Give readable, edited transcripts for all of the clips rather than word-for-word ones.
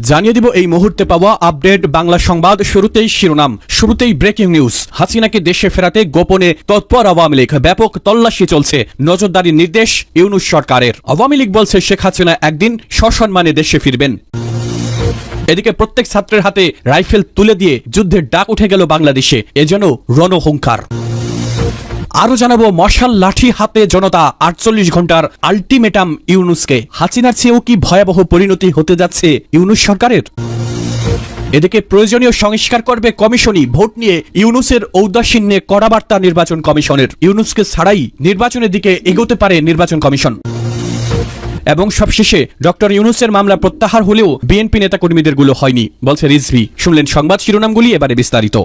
জানিয়ে দিব এই মুহূর্তে পাওয়া আপডেট বাংলা সংবাদ। শুরুতেই শিরোনাম, শুরুতেই ব্রেকিং নিউজ। হাসিনাকে দেশে ফেরাতে গোপনে তৎপর আওয়ামী লীগ, ব্যাপক তল্লাশি চলছে, নজরদারির নির্দেশ ইউনূস সরকারের। আওয়ামী লীগ বলছে শেখ হাসিনা একদিন সসম্মানে দেশে ফিরবেন। এদিকে প্রত্যেক ছাত্রের হাতে রাইফেল তুলে দিয়ে যুদ্ধের ডাক উঠে গেল বাংলাদেশে, এ যেন রণহুঙ্কার। আরো জানাবো, মশাল লাঠি হাতে জনতা, 48 ঘন্টার আলটিমেটাম ইউনূসকে। হাসিনার চেয়েও কি ভয়াবহ পরিণতি হতে যাচ্ছে ইউনূস সরকারের? এদিকে প্রয়োজনীয় সংস্কার করবে কমিশনই, ভোট নিয়ে ইউনূসের ঔদাসীন্যে কড়া বার্তা নির্বাচন কমিশনের। ইউনূসকে ছাড়াই নির্বাচনের দিকে এগোতে পারে নির্বাচন কমিশন। এবং সবশেষে ডক্টর ইউনূসের মামলা প্রত্যাহার হলেও বিএনপি নেতাকর্মীদের গুলো হয়নি, বলছে রিজভী। শুনলেন সংবাদ শিরোনামগুলি, এবারে বিস্তারিত।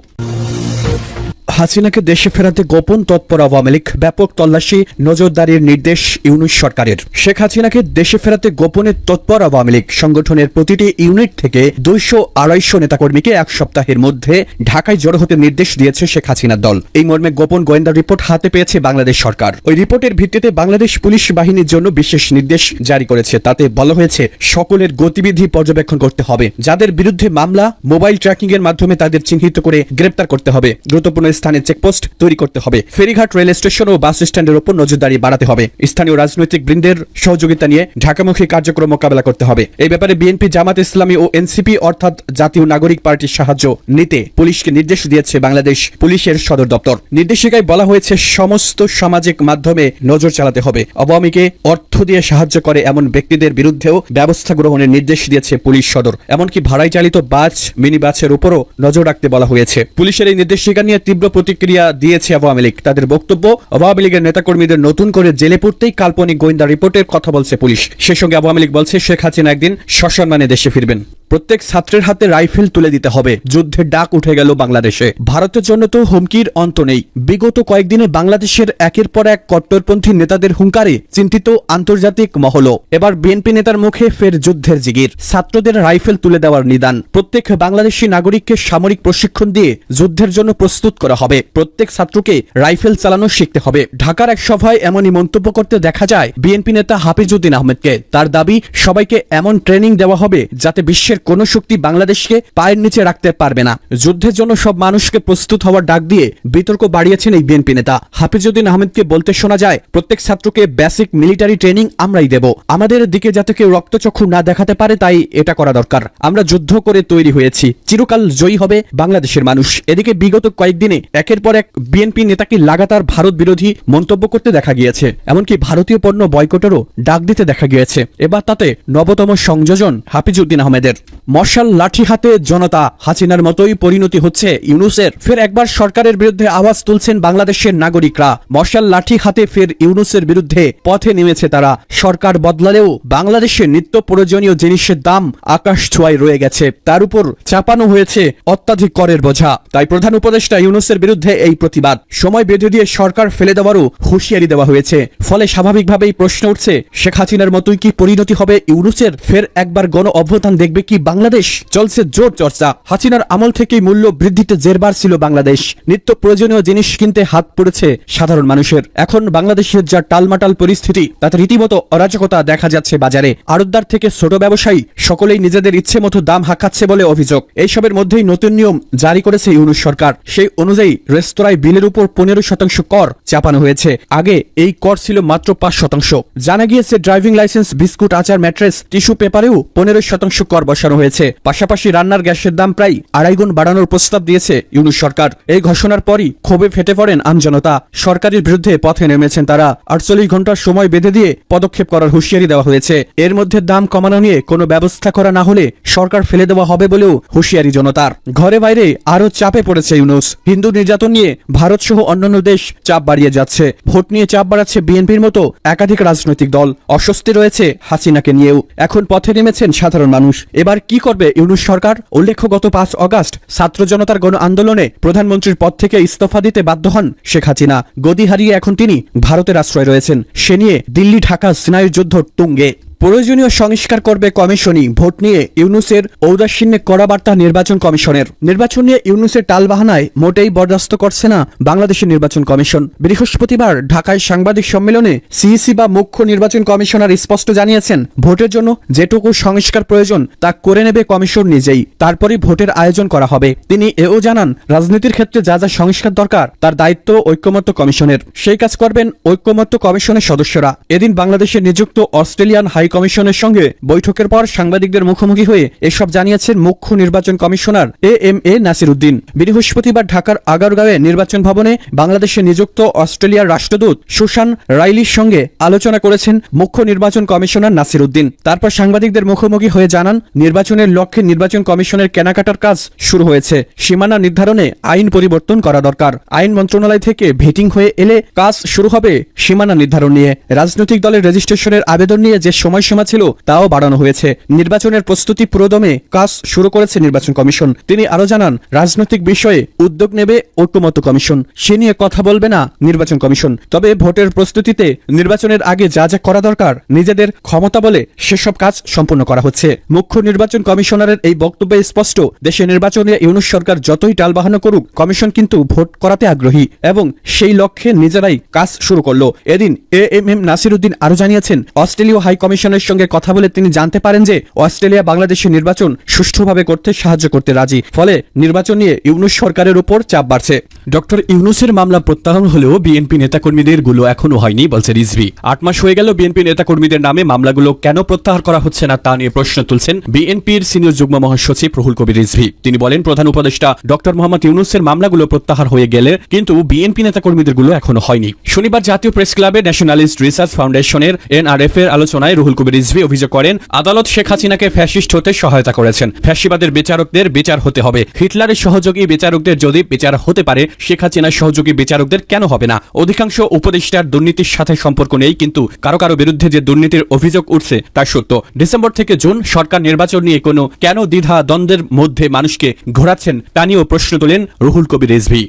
হাসিনাকে দেশে ফেরাতে গোপন তৎপর আওয়ামী লীগ, ব্যাপক তল্লাশি, নজরদারির নির্দেশ ইউনূস সরকারের। শেখ হাসিনাকে দেশে ফেরাতে গোপনে তৎপর আওয়ামী লীগ সংগঠনের প্রতিটি ইউনিট থেকে 200-250 নেতাকর্মীকে এক সপ্তাহের মধ্যে ঢাকায় জড়ো হতে নির্দেশ দিয়েছে শেখ হাসিনার দল। এই মর্মে গোপন গোয়েন্দা রিপোর্ট হাতে পেয়েছে বাংলাদেশ সরকার। ওই রিপোর্টের ভিত্তিতে বাংলাদেশ পুলিশ বাহিনীর জন্য বিশেষ নির্দেশ জারি করেছে। তাতে বলা হয়েছে, সকলের গতিবিধি পর্যবেক্ষণ করতে হবে, যাদের বিরুদ্ধে মামলা মোবাইল ট্র্যাকিং এর মাধ্যমে তাদের চিহ্নিত করে গ্রেপ্তার করতে হবে, গুরুত্বপূর্ণ স্থানে চেকপোস্ট তৈরি করতে হবে, ফেরিঘাট, রেল স্টেশন ও বাস স্ট্যান্ডের উপর নজরদারি বাড়াতে হবে, স্থানীয় রাজনৈতিক বৃন্দের সহযোগিতা নিয়ে ঢাকামুখী কার্যক্রম মোকাবেলা করতে হবে। এই ব্যাপারে বিএনপি, জামাত ইসলামী ও এনসিপি অর্থাৎ জাতীয় নাগরিক পার্টির সাহায্য নিতে পুলিশকে নির্দেশ দিয়েছে বাংলাদেশ পুলিশের সদর দপ্তর। নির্দেশিকায় বলা হয়েছে, সমস্ত সামাজিক মাধ্যমে নজর চালাতে হবে। আওয়ামীকে অর্থ দিয়ে সাহায্য করে এমন ব্যক্তিদের বিরুদ্ধেও ব্যবস্থা গ্রহণের নির্দেশ দিয়েছে পুলিশ সদর। এমনকি ভাড়ায় চালিত বাস, মিনি বাসের উপরও নজর রাখতে বলা হয়েছে। পুলিশের এই নির্দেশিকা নিয়ে তীব্র প্রতিক্রিয়া দিয়েছে আওয়ামী লীগ। তাদের বক্তব্য, আওয়ামী লীগের নেতাকর্মীদের নতুন করে জেলে পড়তেই কাল্পনিক গোয়েন্দা রিপোর্টের কথা বলছে পুলিশ। সে সঙ্গে আওয়ামী লীগ বলছে, শেখ হাসিনা একদিন সসম্মানে দেশে ফিরবেন। প্রত্যেক ছাত্রের হাতে রাইফেল তুলে দিতে হবে, যুদ্ধের ডাক উঠে গেল বাংলাদেশে। ভারতের জন্য তো হুমকির অন্ত নেই। বিগত কয়েকদিনে বাংলাদেশের একের পর এক কট্টরপন্থী নেতাদের হুঙ্কারে চিন্তিত আন্তর্জাতিক মহলও। এবার বিএনপি নেতার মুখে ফের যুদ্ধের জিগির, ছাত্রদের রাইফেল তুলে দেওয়ার নিদান। প্রত্যেক বাংলাদেশি নাগরিককে সামরিক প্রশিক্ষণ দিয়ে যুদ্ধের জন্য প্রস্তুত করা হবে। প্রত্যেক ছাত্রকে রাইফেল চালানো শিখতে হবে। ঢাকার এক সভায় এমনই মন্তব্য করতে দেখা যায় বিএনপি নেতা হাফিজউদ্দিন আহমেদকে। তার দাবি, সবাইকে এমন ট্রেনিং দেওয়া হবে যাতে বিশ্বের কোন শক্তি বাংলাদেশকে পায়ের নিচে রাখতে পারবে না। যুদ্ধের জন্য সব মানুষকে প্রস্তুত হওয়ার ডাক দিয়ে বিতর্ক বাড়িয়েছেন এই বিএনপি নেতা। হাফিজউদ্দিন আহমেদকে বলতে শোনা যায়, প্রত্যেক ছাত্রকে বেসিক মিলিটারি ট্রেনিং আমরাই দেব। আমাদের দিকে যাতে কেউ রক্তচক্ষু না দেখাতে পারে, তাই এটা করা দরকার। আমরা যুদ্ধ করে তৈরি হয়েছি, চিরকাল জয়ী হবে বাংলাদেশের মানুষ। এদিকে বিগত কয়েকদিনে একের পর এক বিএনপি নেতাকে লাগাতার ভারত বিরোধী মন্তব্য করতে দেখা গিয়েছে। এমনকি ভারতীয় পণ্য বয়কটেরও ডাক দিতে দেখা গিয়েছে। এবার তাতে নবতম সংযোজন হাফিজউদ্দিন আহমেদের। মশাল লাঠি হাতে জনতা, হাসিনার মতোই পরিণতি হচ্ছে ইউনূসের। ফের একবার সরকারের বিরুদ্ধে আওয়াজ তুলছেন বাংলাদেশের নাগরিকরা। মশাল লাঠি হাতে ফের ইউনূসের বিরুদ্ধে পথে নেমেছে তারা। সরকার বদলালেও বাংলাদেশের নিত্য প্রয়োজনীয় জিনিসের দাম আকাশ ছোঁয়ায় রয়ে গেছে। তার উপর চাপানো হয়েছে অত্যাধিক করের বোঝা। তাই প্রধান উপদেষ্টা ইউনূসের বিরুদ্ধে এই প্রতিবাদ। সময় বেঁধে দিয়ে সরকার ফেলে দেওয়ারও হুঁশিয়ারি দেওয়া হয়েছে। ফলে স্বাভাবিকভাবেই প্রশ্ন উঠছে, শেখ হাসিনার মতোই কি পরিণতি হবে ইউনূসের? ফের একবার গণ অভ্যুত্থান দেখবে কি বাংলাদেশ? চলছে জোর চর্চা। হাসিনার আমল থেকেই মূল্য বৃদ্ধিতে জেরবার ছিল বাংলাদেশ। নিত্য প্রয়োজনীয় জিনিস কিনতে হাত পড়েছে সাধারণ মানুষের। এখন বাংলাদেশের যা টালমাটাল পরিস্থিতি, তাতে রীতিমতো অরাজকতা দেখা যাচ্ছে বাজারে। আড়তদার থেকে ছোট ব্যবসায়ী সকলেই নিজেদের ইচ্ছে মতো দাম হাঁকাচ্ছে বলে অভিযোগ। এইসবের মধ্যেই নতুন নিয়ম জারি করেছে ইউনূস সরকার। সেই অনুযায়ী রেস্তোরাঁয় বিলের উপর 15% কর চাপানো হয়েছে। আগে এই কর ছিল মাত্র 5%। জানা গিয়েছে ড্রাইভিং লাইসেন্স, বিস্কুট, আচার, ম্যাট্রেস, টিস্যু পেপারেও 15% কর বসানো হয়েছে। পাশাপাশি রান্নার গ্যাসের দাম প্রায় 2.5 গুণ বাড়ানোর প্রস্তাব দিয়েছে ইউনূস সরকার। এই ঘোষণার পরই ক্ষোভে ফেটে পড়েন আমজনতা। সরকারের বিরুদ্ধে পথে নেমেছেন তারা। 48 ঘন্টার সময় বেঁধে দিয়ে পদক্ষেপ করার হুঁশিয়ারি দেওয়া হয়েছে। এর মধ্যে দাম কমানো নিয়ে কোনো ব্যবস্থা করা না হলে সরকার ফেলে দেওয়া হবে বলেও হুঁশিয়ারি জনতার। ঘরে বাইরে আরো চাপে পড়েছে ইউনূস। হিন্দু নির্যাতন নিয়ে ভারত সহ অন্যান্য দেশ চাপ বাড়িয়ে যাচ্ছে। ভোট নিয়ে চাপ বাড়াচ্ছে বিএনপির মতো একাধিক রাজনৈতিক দল। অস্বস্তি রয়েছে হাসিনাকে নিয়েও। এখন পথে নেমেছেন সাধারণ মানুষ। এবার কি করবে ইউনূস সরকার? উল্লেখ্য, গত 5 অগাস্ট ছাত্র জনতার গণ আন্দোলনে প্রধানমন্ত্রীর পদ থেকে ইস্তফা দিতে বাধ্য হন শেখ হাসিনা। গদি হারিয়ে এখন তিনি ভারতের আশ্রয় রয়েছেন। সে নিয়ে দিল্লি ঢাকা স্নায়ুযুদ্ধ তুঙ্গে। প্রয়োজনীয় সংস্কার করবে কমিশনই, ভোট নিয়ে ইউনূসের ঔদাসীন্যে কড়া বার্তা নির্বাচন কমিশনের। নির্বাচন নিয়ে ইউনূসের টালবাহানায় মোটেই বরদাস্ত করছে না বাংলাদেশের নির্বাচন কমিশন। বৃহস্পতিবার ঢাকায় সাংবাদিক সম্মেলনে সিইসি বা মুখ্য নির্বাচন কমিশনার স্পষ্ট জানিয়েছেন, ভোটের জন্য যেটুকু সংস্কার প্রয়োজন তা করে নেবে কমিশন নিজেই, তারপরই ভোটের আয়োজন করা হবে। তিনি এও জানান, রাজনীতির ক্ষেত্রে যা যা সংস্কার দরকার তার দায়িত্ব ঐকমত্য কমিশনের, সেই কাজ করবেন ঐকমত্য কমিশনের সদস্যরা। এদিন বাংলাদেশে নিযুক্ত অস্ট্রেলিয়ান হাই কমিশনের সঙ্গে বৈঠকের পর সাংবাদিকদের মুখোমুখি হয়ে এসব জানিয়েছেন মুখ্য নির্বাচন কমিশনার এ নাসির উদ্দিন। বৃহস্পতিবার ঢাকার আগারগাঁওয়ে নির্বাচন ভবনে বাংলাদেশে নিযুক্ত অস্ট্রেলিয়ার রাষ্ট্রদূত সুশান রাইলির সঙ্গে আলোচনা করেছেন মুখ্য নির্বাচন কমিশনার নাসির উদ্দিন। তারপর সাংবাদিকদের মুখোমুখি হয়ে জানান, নির্বাচনের লক্ষ্যে নির্বাচন কমিশনের কেনাকাটার কাজ শুরু হয়েছে। সীমানা নির্ধারণে আইন পরিবর্তন করা দরকার। আইন মন্ত্রণালয় থেকে ভেটিং হয়ে এলে কাজ শুরু হবে সীমানা নির্ধারণ নিয়ে। রাজনৈতিক দলের রেজিস্ট্রেশনের আবেদন নিয়ে যে সময়সীমা ছিল তাও বাড়ানো হয়েছে। নির্বাচনের প্রস্তুতি পুরোদমে কাজ শুরু করেছে নির্বাচন কমিশন। তিনি আরো জানান, রাজনৈতিক বিষয়ে উদ্যোগ নেবে ঐকমত্য কমিশন, সে নিয়ে কথা বলবে না নির্বাচন কমিশন। তবে ভোটের প্রস্তুতিতে নির্বাচনের আগে যা যা করা দরকার নিজেদের ক্ষমতা বলে সেসব কাজ সম্পূর্ণ করা হচ্ছে। মুখ্য নির্বাচন কমিশনারের এই বক্তব্যে স্পষ্ট, দেশে নির্বাচনে ইউনূস সরকার যতই টালবাহানা করুক, কমিশন কিন্তু ভোট করাতে আগ্রহী এবং সেই লক্ষ্যে নিজেরাই কাজ শুরু করলো। এদিন এএমএম নাসির উদ্দিন আরো জানিয়েছেন, অস্ট্রেলীয় হাই কমিশনের সঙ্গে কথা বলে তিনি জানতে পারেন যে অস্ট্রেলিয়া বাংলাদেশের নির্বাচন সুষ্ঠুভাবে করতে সাহায্য করতে রাজি। ফলে নির্বাচন নিয়ে ইউনূস সরকারের উপর চাপ বাড়ছে। ডক্টর ইউনূসের মামলা প্রত্যাহার হলেও বিএনপি নেতাকর্মীদের গুলো এখনো হয়নি বলছে রিজভী। 8 মাস হয়ে গেল বিএনপি নেতাকর্মীদের নামে মামলাগুলো কেন প্রত্যাহার করা হচ্ছে না তা নিয়ে প্রশ্ন তুলছেন বিএনপির সিনিয়র যুগ্ম মহাসচিব রুহুল কবির রিজভী। তিনি বলেন, প্রধান উপদেষ্টা ডক্টর মোহাম্মদ ইউনূসের মামলাগুলো প্রত্যাহার হয়ে গেলে কিন্তু বিএনপি নেতাকর্মীদের গুলো এখনো হয়নি। শনিবার জাতীয় প্রেস ক্লাবে ন্যাশনালিস্ট রিসার্চ ফাউন্ডেশনের এনআরএফ এর আলোচনায় রুহুল কবির রিজভী অভিযোগ করেন, আদালত শেখ হাসিনাকে ফ্যাসিস্ট হতে সহায়তা করেছেন। ফ্যাসিবাদের বিচারকদের বিচার হতে হবে। হিটলারের সহযোগী বিচারকদের যদি বিচার হতে পারে, শেখ হাসিনার সহযোগী বিচারকদের কেন হবে না? অধিকাংশ উপদেষ্টার দুর্নীতির সাথে সম্পর্ক নেই, কিন্তু কারো কারো বিরুদ্ধে যে দুর্নীতির অভিযোগ উঠছে তা সত্য। ডিসেম্বর থেকে জুন সরকার নির্বাচন নিয়ে কেন দ্বিধা দ্বন্দ্বের মধ্যে মানুষকে ঘোরাচ্ছেন তা নিয়েও প্রশ্ন তোলেন রুহুল কবির রিজভী।